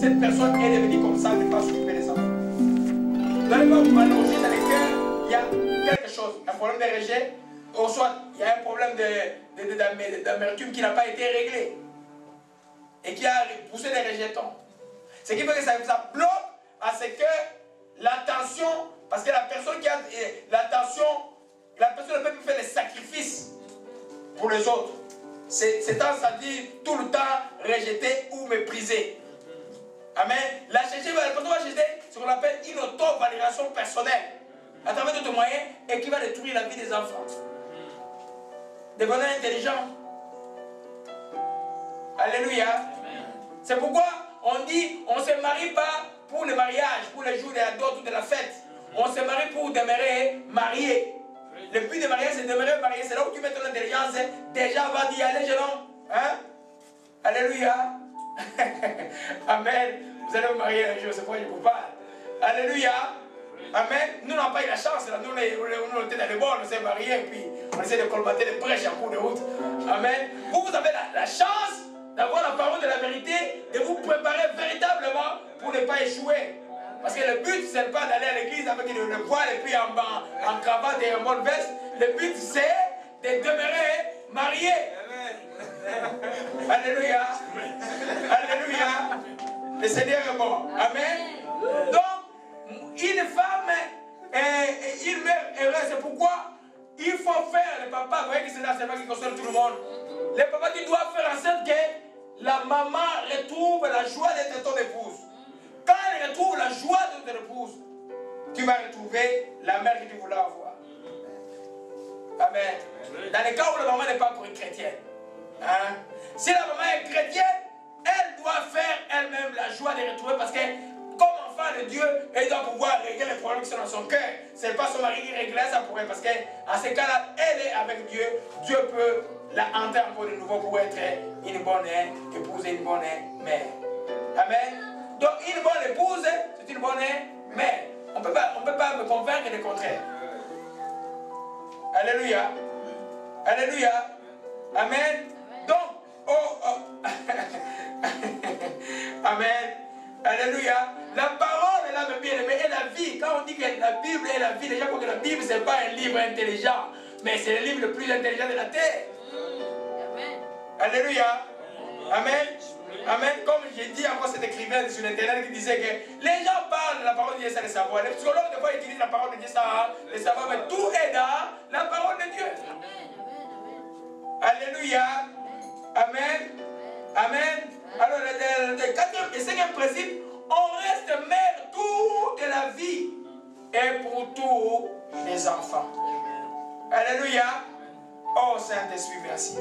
cette personne est devenue comme ça, ne pas s'occuper des enfants. Donnez-moi vous m'allonger dans les cœurs, il y a quelque chose, un problème de rejet, ou soit il y a un problème d'amertume qui n'a pas été réglé et qui a poussé des rejetons. Ce qui fait que ça bloque à ce que l'attention, parce que la personne qui a l'attention, la personne ne peut plus faire les sacrifices pour les autres. C'est tendance à dire tout le temps rejeter ou mépriser. Amen. La personne va chercher ce qu'on appelle une auto-valorisation personnelle à travers d'autres moyens et qui va détruire la vie des enfants. Devenez intelligent. Alléluia. C'est pourquoi on dit on ne se marie pas pour le mariage, pour les jours de la dot ou de la fête. On se marie pour demeurer marié. Le but de mariage, c'est demeurer marié. C'est là où tu mets ton intelligence. Déjà avant d'y aller, jeune homme. Hein? Alléluia. Amen. Vous allez vous marier un jour, c'est pourquoi je vous parle. Alléluia. Amen. Nous n'avons pas eu la chance. Là. Nous, on était dans les bords, on s'est mariés, et puis on essaie de colmater les brèches en cours de route. Amen. Vous avez la chance d'avoir la parole de la vérité, de vous préparer véritablement pour ne pas échouer. Parce que le but, ce n'est pas d'aller à l'église avec le voile et puis en cravate et en bonne veste. Le but, c'est de demeurer marié. Alléluia. Alléluia. Le Seigneur est bon. Amen. Donc, une femme et une mère heureuse, c'est pourquoi il faut faire, le papa, vous voyez que c'est là, c'est pas qui concerne tout le monde. Le papa, tu dois faire en sorte que la maman retrouve la joie d'être ton épouse. Quand elle retrouve la joie de ton épouse, tu vas retrouver la mère que tu voulais avoir. Amen. Dans le cas où la maman n'est pas encore une chrétienne. Hein? Si la maman est chrétienne, elle doit faire elle-même la joie de retrouver parce que comme enfant de Dieu, elle doit pouvoir régler les problèmes qui sont dans son cœur. Ce n'est pas son mari qui règle ça pour elle parce qu'à ce cas-là, elle est avec Dieu. Dieu peut la hanter encore de nouveau pour être une bonne épouse et une bonne mère. Amen. Donc une bonne épouse, c'est une bonne mère. On ne peut pas me convaincre du contraire. Alléluia. Alléluia. Amen. Donc, Amen. Alléluia. La parole est là, mes bien-aimés, est la vie. Quand on dit que la Bible est la vie, déjà pour que la Bible, ce n'est pas un livre intelligent, mais c'est le livre le plus intelligent de la terre. Amen. Alléluia. Amen. Amen. Comme j'ai dit encore cet écrivain sur Internet qui disait que les gens parlent de la parole de Dieu sans le savoir. Les psychologues de fois utilisent la parole de Dieu sans le savoir, mais tout est dans la parole de Dieu. Alléluia. Amen. Amen. Alors, le quatrième et cinquième principe, on reste mère toute la vie et pour tous les enfants. Alléluia. Oh Saint-Esprit, merci.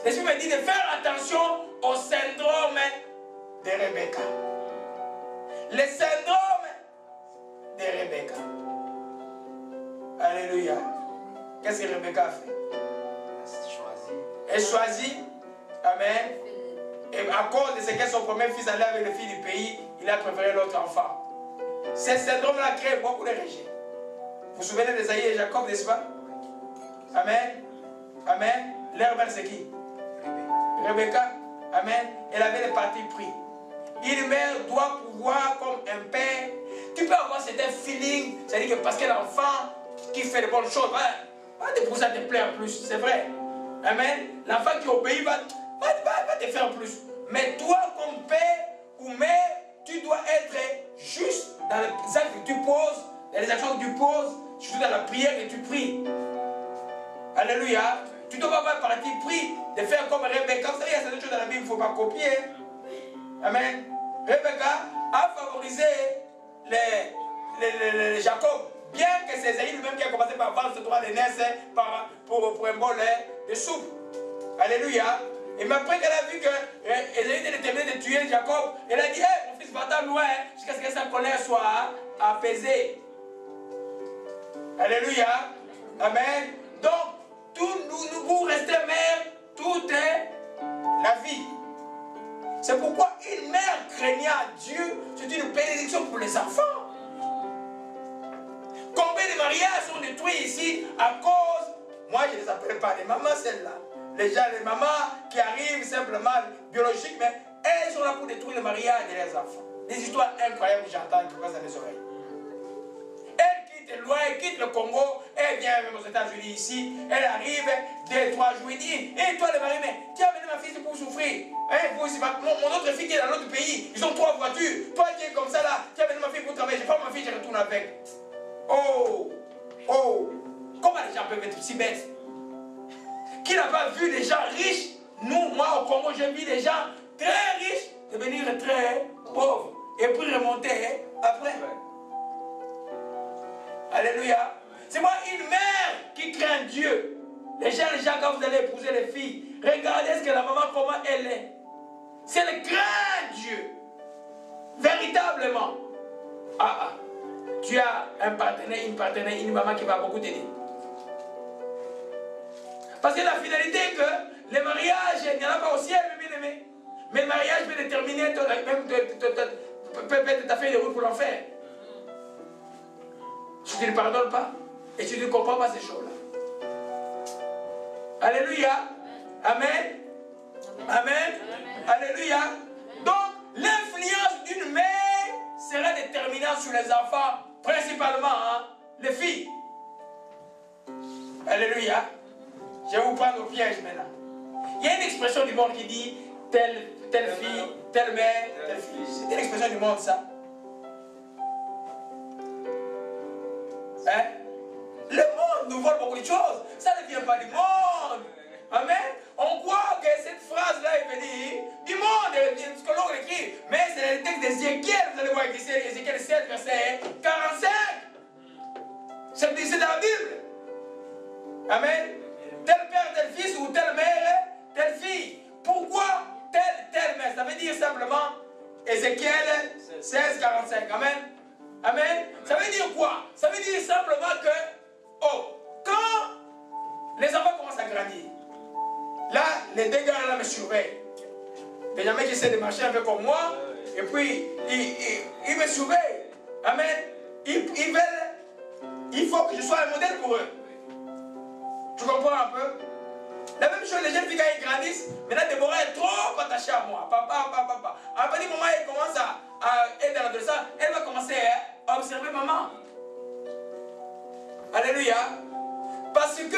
L'Esprit me dit de faire attention au syndrome de Rebecca. Le syndrome de Rebecca. Alléluia. Qu'est-ce que Rebecca a fait? Elle choisit. Amen. Et à cause de ce que son premier fils allait avec les filles du pays, il a préféré l'autre enfant. Ce syndrome-là crée beaucoup de rejet. Vous vous souvenez d'Esaïe et Jacob, n'est-ce pas? Amen. Amen. Leur mère, c'est qui? Rebecca. Amen. Elle avait les partis pris. Une mère doit pouvoir, comme un père, tu peux avoir certain feeling, c'est-à-dire que parce que l'enfant qui fait de bonnes choses, pas de pour ça te plaire plus, c'est vrai. Amen. L'enfant qui obéit va te faire plus. Mais toi, comme père ou mère, tu dois être juste dans les actes que tu poses, dans les actions que tu poses, surtout dans la prière que tu pries. Alléluia. Tu ne dois pas partir pris de faire comme Rebecca. Vous savez, il y a certaines choses dans la Bible, il ne faut pas copier. Amen. Rebecca a favorisé les Jacob. Bien que c'est Esaïe lui-même qui a commencé par vendre ce droit de naissance pour un bol de soupe. Alléluia. Et mais après qu'elle a vu que Esaïe était déterminé de tuer Jacob, elle a dit, hey, mon fils, va-t'en loin jusqu'à ce que sa colère soit apaisée. Alléluia. Amen. Donc, vous restez mère toute la vie. C'est pourquoi une mère craignant Dieu, c'est une bénédiction pour les enfants. Combien de mariages sont détruits ici à cause, moi je ne les appelle pas des mamans, celles-là. Les mamans qui arrivent simplement biologiques, mais elles sont là pour détruire le mariage de leurs enfants. Des histoires incroyables que j'entends qui passent dans les oreilles. Elle quitte loin, elle quitte le Congo, elle vient même aux États-Unis ici, elle arrive, 2-3 jours, il dit, hé toi le mari, mais tu as amené ma fille pour souffrir. Hein, mon autre fille qui est dans l'autre pays, ils ont 3 voitures. Toi qui es comme ça là, tu as amené ma fille pour travailler, je prends ma fille, je retourne avec. Oh, oh, comment les gens peuvent être si bêtes? Qui n'a pas vu des gens riches? Nous, moi au Congo, j'ai vu des gens très riches devenir très pauvres et puis remonter après. Alléluia. C'est moi une mère qui craint Dieu. Les gens, quand vous allez épouser les filles, regardez ce que la maman, comment elle est. C'est le craint Dieu. Véritablement. Tu as un partenaire, une maman qui va beaucoup t'aider. Parce que la finalité est que le mariage, il n'y en a pas au ciel, mes bien-aimés. Mais le mariage peut déterminer même peut ta feuille de route pour l'enfer. Si tu ne pardonnes pas et tu ne comprends pas ces choses-là. Alléluia. Amen. Amen. Alléluia. Donc, l'influence d'une mère sera déterminante sur les enfants, principalement les filles. Alléluia. Je vais vous prendre au piège maintenant. Il y a une expression du monde qui dit telle fille, telle mère, telle fille. C'est une expression du monde, ça. Hein? Le monde nous vole beaucoup de choses. Ça ne vient pas du monde. Amen. On croit que cette phrase-là est venue du monde. Les psychologues l'écrivent. Mais c'est le texte d'Ézéchiel. Vous allez voir ici, Ézéchiel 7, verset 45. C'est dans la Bible. Amen. Tel père, tel fils, ou telle mère, telle fille. Pourquoi telle mère? Ça veut dire simplement Ézéchiel 16, 45. Amen. Amen. Ça veut dire quoi? Ça veut dire simplement que, quand les enfants commencent à grandir, là, les dégâts là me surveillent. Benjamin qui essaie de marcher un peu comme moi, et puis il me surveille. Amen. Il faut que je sois un modèle pour eux. Tu comprends un peu? La même chose, les jeunes filles quand ils grandissent, maintenant Déborah est trop attachée à moi. Papa. À un petit moment, elle commence à être dans l'adolescence, elle va commencer à observer maman. Alléluia. Parce que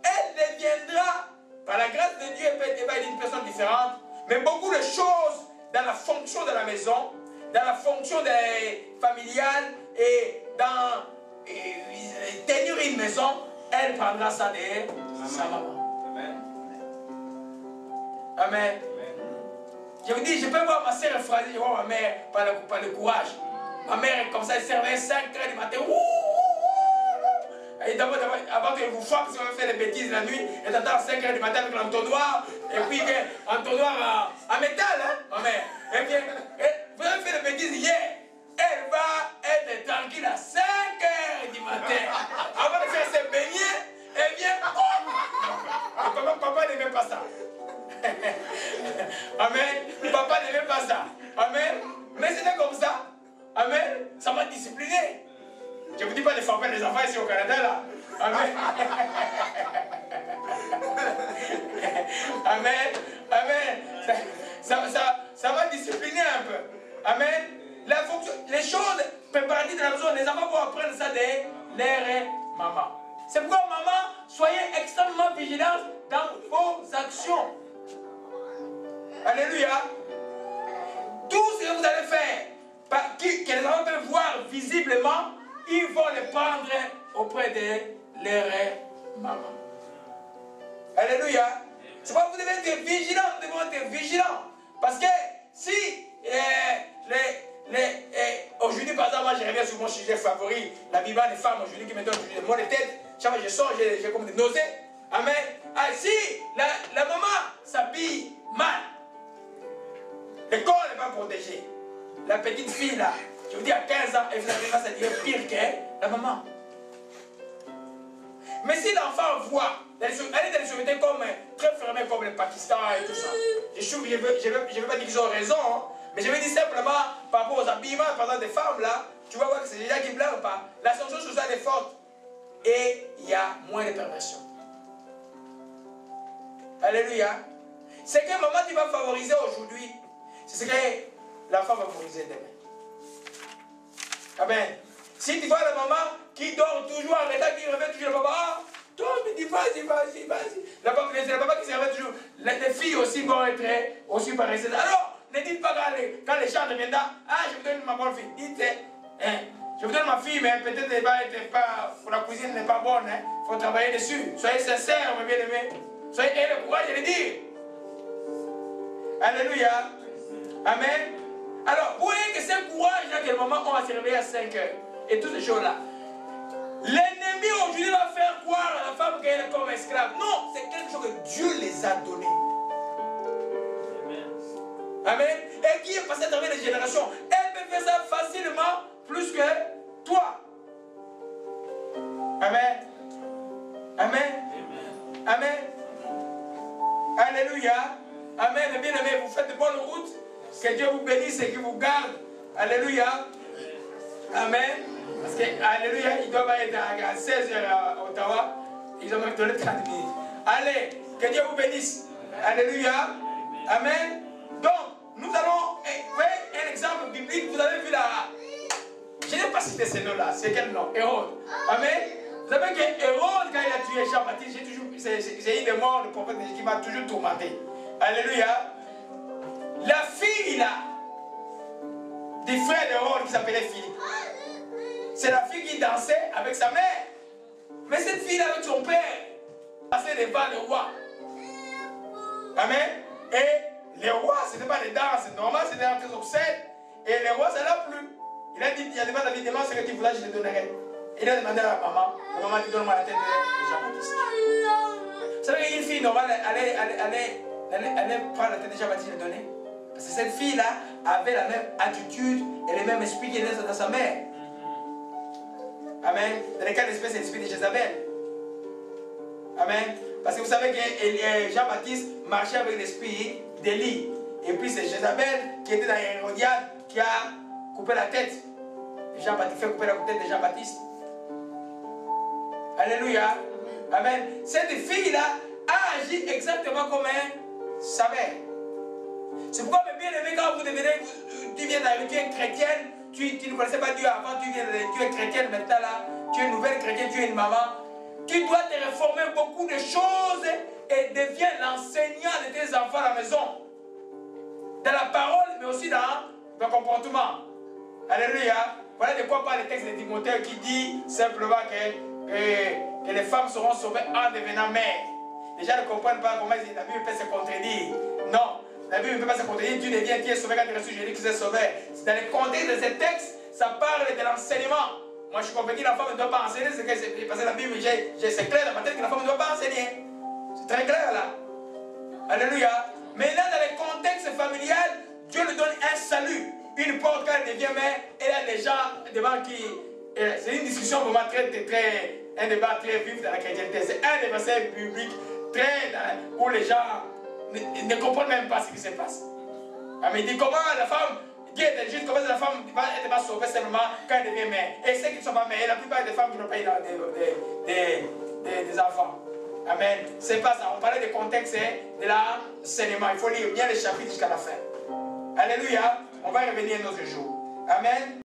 elle deviendra, par la grâce de Dieu, elle va être une personne différente. Mais beaucoup de choses dans la fonction de la maison, dans la fonction familiale et dans tenir une maison, elle prendra ça de sa maman. Amen. Amen. Je vous dis, je peux voir ma soeur effroyée, je vois ma mère par le courage. Ma mère est comme ça, elle servait 5 heures du matin. Et d'abord, avant qu'elle vous frappe, si on fait des bêtises la nuit, elle attend à 5 heures du matin avec l'entonnoir. Et puis, entonnoir en métal, hein, ma mère. Et puis, vous avez fait des bêtises hier. Elle va être tranquille à 5 heures du matin. Avant de faire ses beignets, elle vient. Et papa n'aimait pas ça. Amen. Papa n'aimait pas ça. Amen. Mais c'était comme ça. Amen. Ça m'a discipliné. Je ne vous dis pas de frapper les enfants ici au Canada là. Amen. Amen. Amen. Ça m'a discipliné un peu. Amen. Les choses préparatives de la maison, les enfants vont apprendre ça de leur maman. C'est pourquoi, maman, soyez extrêmement vigilante dans vos actions. Alléluia. Tout ce que vous allez faire, que les enfants peuvent voir visiblement, ils vont les prendre auprès de leur maman. Alléluia. C'est pourquoi vous devez être vigilants, nous devons être vigilants. Parce que si aujourd'hui, par exemple, moi je reviens sur mon sujet favori, la Bible des femmes aujourd'hui qui me donne des maux de tête. Chaque fois que je sors, j'ai comme des nausées. Amen. Ah, si la maman s'habille mal, le corps n'est pas protégé. La petite fille là, je vous dis à 15 ans, elle va se dire pire que la maman. Mais si l'enfant voit, elle est dans les sociétés comme très fermées comme le Pakistan et tout ça. Je ne veux pas dire qu'ils ont raison, hein, mais je veux dire simplement par rapport aux habillements, par exemple des femmes là, tu vas voir que c'est des gens qui ne pleurent pas. L'ascension sociale est forte et il y a moins de perversion. Alléluia. Ce que maman tu vas favoriser aujourd'hui, c'est ce que l'enfant va mourir demain. Amen. Si tu vois la maman qui dort toujours en retard, qui réveille toujours le papa, ah, toi, mais dis vas-y. La papa qui se réveille toujours. Les filles aussi vont être aussi paresseuses. Alors, ne dites pas quand les gens reviennent, ah, je vous donne ma bonne fille. Dites, je vous donne ma fille, mais peut-être elle va être pas, pour la cuisine n'est pas bonne. Il faut travailler dessus. Soyez sincères, mes bien-aimés. Ayez le courage de le dire. Alléluia. Amen. Alors, vous voyez que c'est un courage-là que les mamans ont à se réveiller à 5 heures. Et toutes ces choses-là. L'ennemi aujourd'hui va faire croire à la femme qu'elle est comme esclave. Non, c'est quelque chose que Dieu les a donnés. Amen. Et qui est passé à travers les générations. Elle peut faire ça facilement plus que toi. Amen. Amen. Amen. Alléluia. Amen. Bien aimé, vous faites de bonnes routes. Que Dieu vous bénisse et qu'il vous garde. Alléluia. Amen. Parce que, alléluia, ils doivent être à 16h à Ottawa. Ils ont même donné 30 minutes. Allez, que Dieu vous bénisse. Alléluia. Amen. Donc, nous allons voir un exemple biblique. Vous avez vu là. Je n'ai pas cité ce nom-là. C'est quel nom? Hérode. Amen. Vous savez que Hérode, quand il a tué Jean-Baptiste, c'est une des morts du prophète qui m'a toujours tourmenté. Alléluia. La fille là, du frère d'Hérode qui s'appelait Philippe, c'est la fille qui dansait avec sa mère. Mais cette fille là avec son père, passait devant le roi. Amen. Et le roi, ce n'était pas des danses normales, c'était un très obscène. Et le roi, ça l'a plu. Il a dit, il a demandé à David, demande ce que tu voulais, je te donnerai. Il a demandé à la maman dit, donne-moi la tête de Jean-Baptiste. Vous savez, une fille normale, elle prend la tête de Jean-Baptiste et le donner. Parce que cette fille-là avait la même attitude et le même esprit qui était dans sa mère. Amen. Dans le cas d'espèce, c'est l'esprit de Jézabel. Amen. Parce que vous savez que Jean-Baptiste marchait avec l'esprit d'Élie. Et puis c'est Jézabel qui était dans Hérodiade qui a coupé la tête. Jean-Baptiste fait couper la tête de Jean-Baptiste. Alléluia. Amen. Cette fille-là a agi exactement comme sa mère. C'est pourquoi, mes bien-aimés, quand vous devenez, tu viens d'arriver, tu es chrétienne, tu ne connaissais pas Dieu avant, tu es chrétienne maintenant là, tu es une nouvelle chrétienne, tu es une maman. Tu dois te réformer beaucoup de choses et deviens l'enseignant de tes enfants à la maison. Dans la parole, mais aussi dans le comportement. Alléluia. Voilà de quoi parle le texte de Timothée qui dit simplement que les femmes seront sauvées en devenant mères. Les gens ne comprennent pas comment la Bible peut se contredire. Non. La Bible ne peut pas se contredire, tu es sauvé quand tu es reçu Jésus, tu es sauvé. Dans le contexte de ce texte, ça parle de l'enseignement. Moi, je suis convaincu que la femme ne doit pas enseigner, parce que la Bible, c'est clair dans ma tête que la femme ne doit pas enseigner. C'est très clair là. Alléluia. Maintenant, dans le contexte familial, Dieu lui donne un salut. Une porte, quand elle devient mère, elle a des gens devant qui. C'est une discussion vraiment un débat très vif dans la chrétienté. C'est un des versets bibliques où les gens ne comprennent même pas ce qui se passe. Mais il dit comment la femme, Dieu est juste, comment la femme va être sauvée simplement quand elle devient mère. Et ceux qui ne sont pas mères, la plupart des femmes qui n'ont pas eu des enfants. Amen. C'est pas ça. On parlait du contexte de l'enseignement. Il faut lire bien les chapitres jusqu'à la fin. Alléluia. On va revenir un autre jour. Amen.